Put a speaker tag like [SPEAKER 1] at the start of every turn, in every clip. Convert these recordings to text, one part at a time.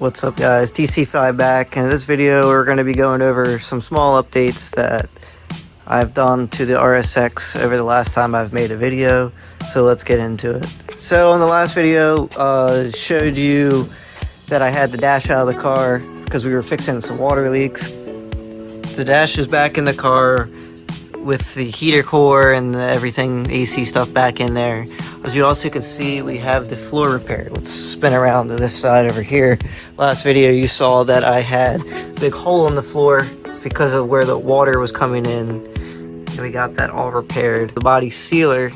[SPEAKER 1] What's up guys, TC5 back, and in this video we're going to be going over some small updates that I've done to the Rsx over the last time I've made a video, so let's get into it. So in the last video, showed you that I had the dash out of the car because we were fixing some water leaks. The dash is back in the car with the heater core and everything, AC stuff back in there. As you also can see, we have the floor repaired. Let's spin around to this side over here. Last video you saw that I had a big hole in the floor because of where the water was coming in. And we got that all repaired. The body sealer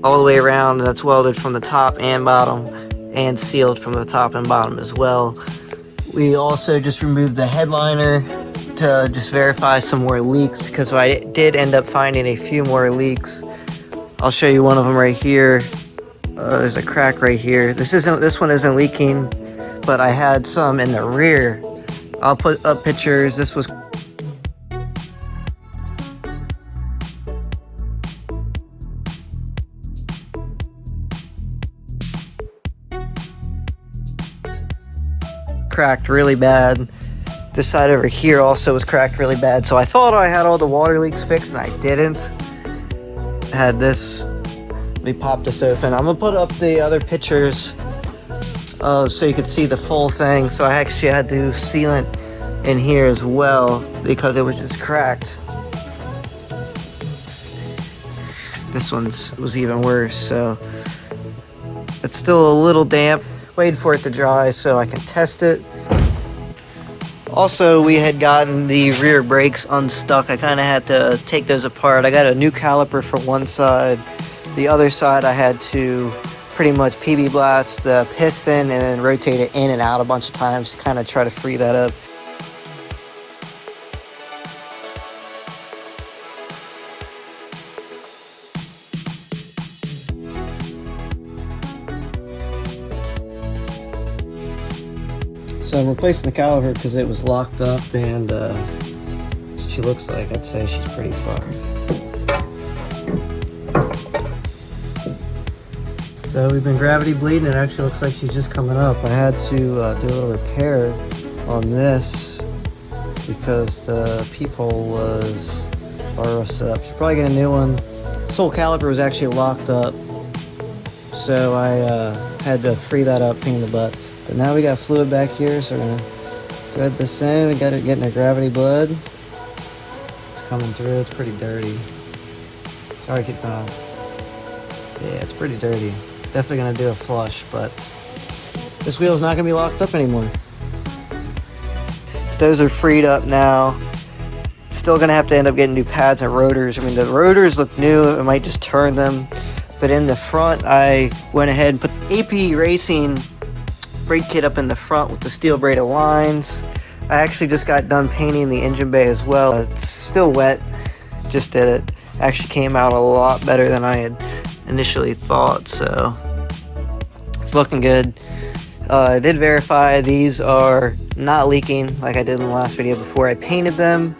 [SPEAKER 1] all the way around, that's welded from the top and bottom and sealed from the top and bottom as well. We also just removed the headliner to just verify some more leaks because I did end up finding a few more leaks. I'll show you one of them right here. There's a crack right here. This one isn't leaking, but I had some in the rear. I'll put up pictures. This was cracked really bad. This side over here also was cracked really bad. So I thought I had all the water leaks fixed and I didn't. Had this, let me pop this open. I'm gonna put up the other pictures so you could see the full thing. So I actually had to seal it in here as well because it was just cracked. This one was even worse, so it's still a little damp. Waiting for it to dry so I can test it. Also, we had gotten the rear brakes unstuck. I kind of had to take those apart. I got a new caliper for one side. The other side I had to pretty much PB blast the piston and then rotate it in and out a bunch of times to kind of try to free that up. So I'm replacing the caliper because it was locked up, and she looks like, I'd say she's pretty fucked. So we've been gravity bleeding. It actually looks like she's just coming up. I had to do a little repair on this because the peephole was rusted up. Should probably get a new one. This whole caliper was actually locked up, so I had to free that up, pain in the butt. But now we got fluid back here, so we're gonna thread this in. We got it getting a gravity blood. It's coming through. It's pretty dirty. Sorry, keep going. Yeah, it's pretty dirty. Definitely gonna do a flush, but this wheel's not gonna be locked up anymore. Those are freed up now. Still gonna have to end up getting new pads and rotors. I mean, the rotors look new. I might just turn them. But in the front, I went ahead and put EP Racing brake kit up in the front with the steel braided lines. I actually just got done painting the engine bay as well. It's still wet, just did it. Actually came out a lot better than I had initially thought, so it's looking good. I did verify these are not leaking like I did in the last video before I painted them,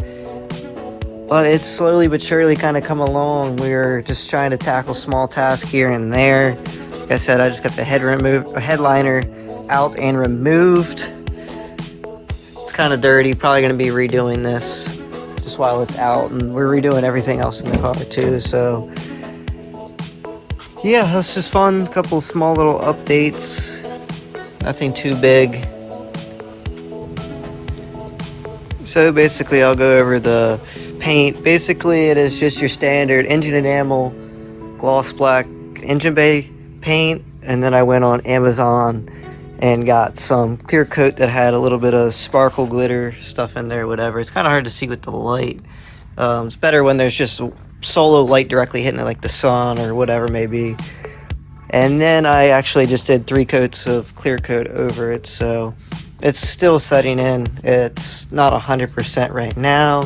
[SPEAKER 1] but it's slowly but surely kind of come along. We're just trying to tackle small tasks here and there. Like I said, I just got the headliner out and removed. It's kind of dirty. Probably going to be redoing this just while it's out, and we're redoing everything else in the car too. So yeah, it's just fun. A couple small little updates, nothing too big. So basically I'll go over the paint. Basically it is just your standard engine enamel gloss black engine bay paint, and then I went on Amazon and got some clear coat that had a little bit of sparkle glitter stuff in there, whatever. It's kind of hard to see with the light. It's better when there's just solo light directly hitting it, like the sun or whatever maybe. And then I actually just did 3 coats of clear coat over it, so it's still setting in. It's not 100% right now,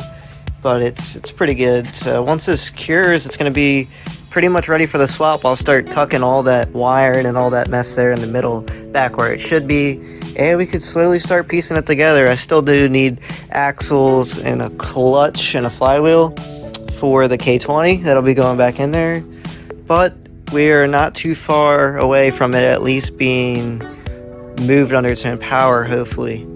[SPEAKER 1] but it's pretty good. So once this cures, it's going to be pretty much ready for the swap. I'll start tucking all that wiring and all that mess there in the middle back where it should be, and we could slowly start piecing it together. I still do need axles and a clutch and a flywheel for the K20 that'll be going back in there, but we are not too far away from it at least being moved under its own power, hopefully.